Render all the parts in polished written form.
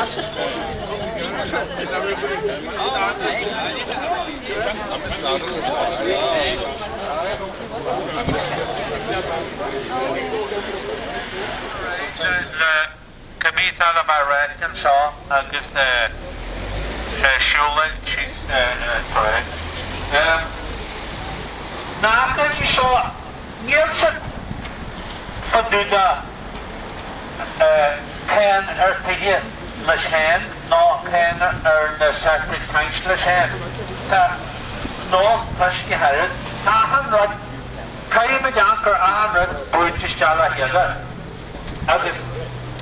Committee of our Redkin Shaw, agus Shula, she's correct. Now, as you saw, Nielsen for Duda pen Piggy Lashan, no pen the septic tanks Lashan. No, Pashki Harrod, 100, Kaima Janker 100, British Jala Hilla. Agus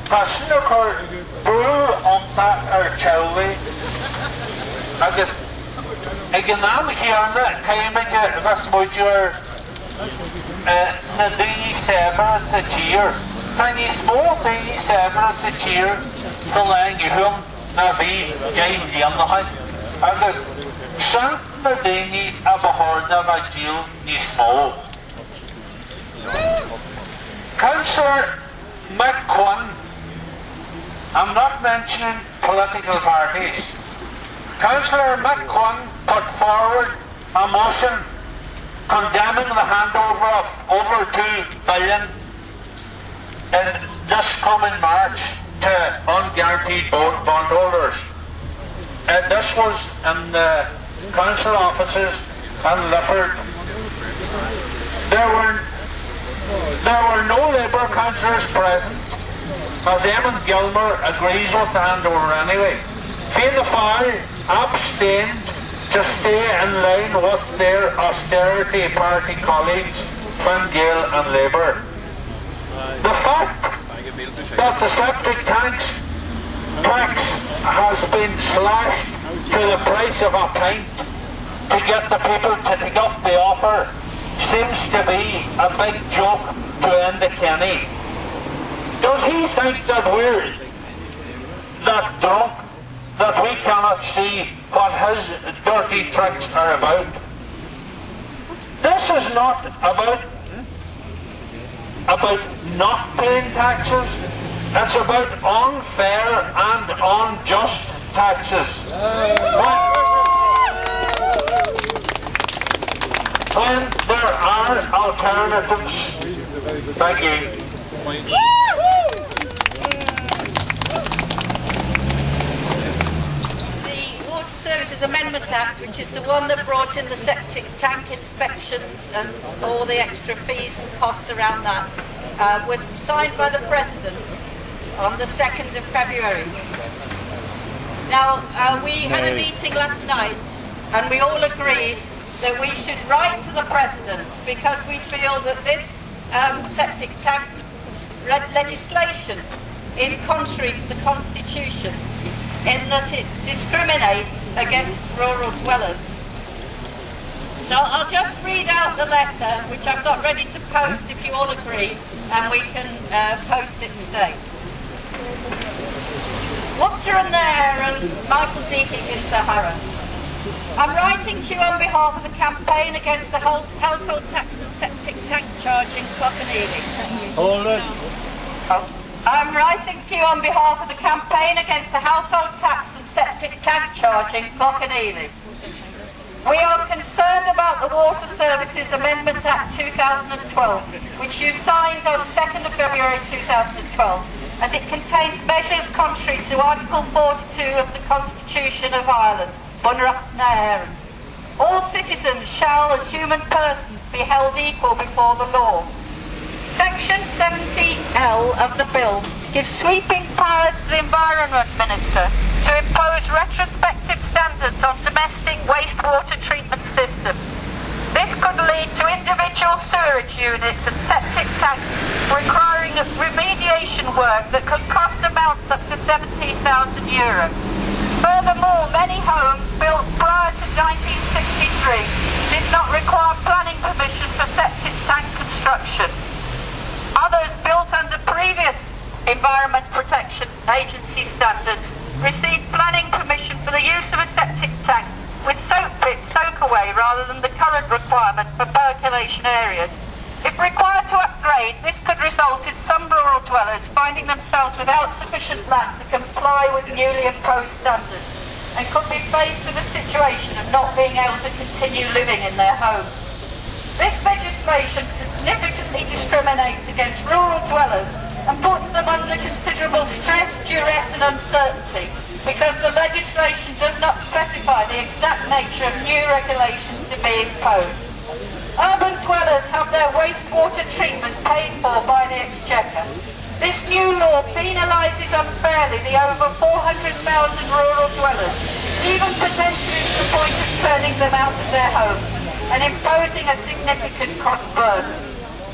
Passinokor brew on that Chowley. Agus Eganam here, Kaima Vasmujur Nadini Severs a cheer. Tiny small Dini Severs a cheer. So lang you hum Navi James Yamaha. Agus Shank Nadini Abahorna Majil Nismo. Councillor Mick Quinn, I'm not mentioning political parties. Councillor Mick Quinn put forward a motion condemning the handover of over $2 billion in this coming March to unguaranteed bondholders. This was in the council offices in Lifford. There were no Labour councillors present, as Eamon Gilmer agrees with the handover anyway. Fianna Fáil abstained to stay in line with their austerity party colleagues, Fine Gael and Labour. The fact that the septic tax has been slashed to the price of a pint to get the people to take up the offer seems to be a big joke to Enda Kenny. Does he think that we're that drunk that we cannot see what his dirty tricks are about? This is not about not paying taxes. It's about unfair and unjust taxes. When there are alternatives. Thank you. The Water Services Amendment Act, which is the one that brought in the septic tank inspections and all the extra fees and costs around that, was signed by the President on the 2nd of February. Now, we had a meeting last night and we all agreed that we should write to the President because we feel that this septic tank legislation is contrary to the Constitution in that it discriminates against rural dwellers. So I'll just read out the letter, which I've got ready to post if you all agree, and we can post it today. Uachtarán and Michael D. Higgins, Sahara. I'm writing to you on behalf of the campaign against the household tax and septic tank charging Clough-and-Ely. Hold it. I'm writing to you on behalf of the campaign against the household tax and septic tank charging Clough-and-Ely. We are concerned about the Water Services Amendment Act 2012, which you signed on 2nd of February 2012, as it contains measures contrary to Article 42 of the Constitution of Ireland. Uachtarán. All citizens shall, as human persons, be held equal before the law. Section 70L of the bill gives sweeping powers to the Environment Minister to impose retrospective standards on domestic wastewater treatment systems. This could lead to individual sewerage units and septic tanks requiring remediation work that could cost amounts up to €17,000. Furthermore, many homes built prior to 1963 did not require planning permission for septic tank construction. Others built under previous Environment Protection Agency standards received planning permission for the use of a septic tank with soak pit soak away rather than the current requirement for percolation areas. If required to upgrade, this could result in some rural dwellers finding themselves without sufficient land to comply with newly imposed standards and could be faced with a situation of not being able to continue living in their homes. This legislation significantly discriminates against rural dwellers and puts them under considerable stress, duress and uncertainty because the legislation does not specify the exact nature of new regulations to be imposed. Urban dwellers have their wastewater treatment paid for by the Exchequer. This new law penalises unfairly the over 400,000 rural dwellers, even potentially to the point of turning them out of their homes and imposing a significant cost burden.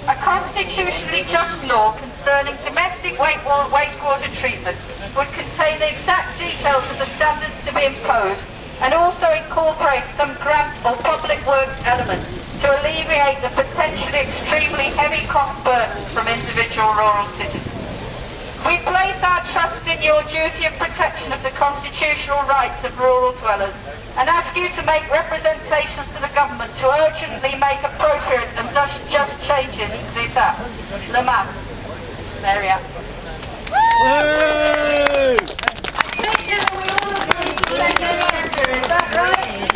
A constitutionally just law concerning domestic wastewater treatment would contain the exact details of the standards to be imposed and also incorporate some grant or public works element to alleviate the potentially extremely heavy cost burden from individual rural citizens. We place our trust in your duty of protection of the constitutional rights of rural dwellers and ask you to make representations to the government to urgently make appropriate and just changes to this act. Le Mas. There we are. Thank you. We all agree to let the answer. Is that right?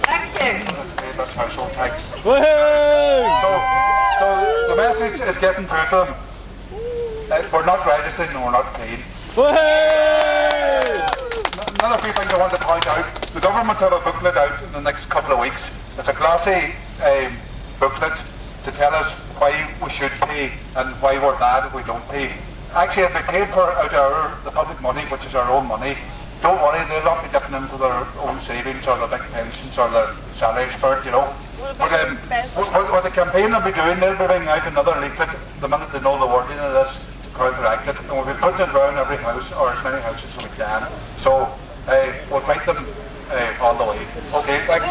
Thank you. That's household tax. Woohoo! So the message is getting through to them. We're not registering and we're not paid. Woohoo! Another few things I want to point out. The government have a booklet out in the next couple of weeks. It's a glossy booklet to tell us why we should pay and why we're bad if we don't pay. Actually, if they paid for out of the public money, which is our own money, don't worry, they'll not be dipping into their own savings or their big pensions or their salary expert, you know. But what the campaign will be doing, they'll be bringing out another leaflet the minute they know the wording of this to correct it, and we'll be putting it around every house or as many houses as we can. So we'll fight them all the way. Okay, thanks.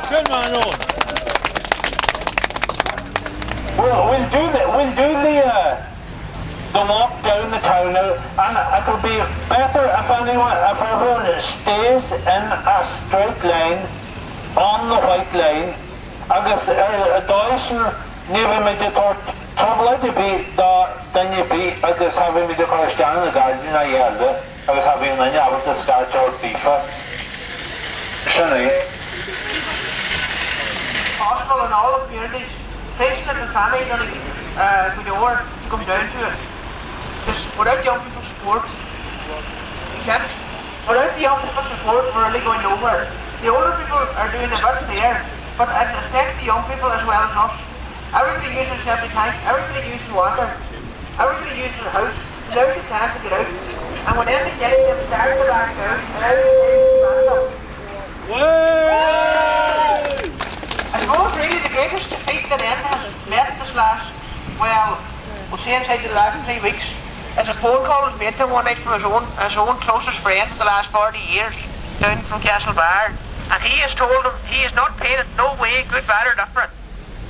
Good man, Owen. We'll do the walk down the town, and it will be better if everyone stays in a straight line on the white line. Agus dáisn níbh méid trablaid be danne be agus hafi méid choistean na garden na Gaeilge agus hafi na neabhar a start or FIFA. Sinna Hospital and all the communities, patient and family going to go over to come down to it. Because without young people's support, you can't. Without the young people's support, we're really going nowhere. The older people are doing a bit there, but it affects the young people as well as us. Everybody uses septic tank, everybody uses water, everybody uses a house. Now's the time to get out. And when everything gets them started to back out, and everything I suppose really the greatest defeat that N has left this last, well, we'll say inside the last 3 weeks, is a phone call was made to him one night from his own closest friend for the last 40 years, down from Castlebar, and he has told him he is not paid it no way, good, bad or different.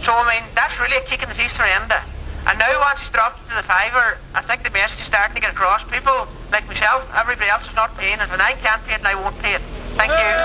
So I mean, that's really a kick in the teeth for Enda. And now once he's dropped it to the fiver, I think the message is starting to get across. People like myself, everybody else is not paying it, and I can't pay it and I won't pay it. Thank you.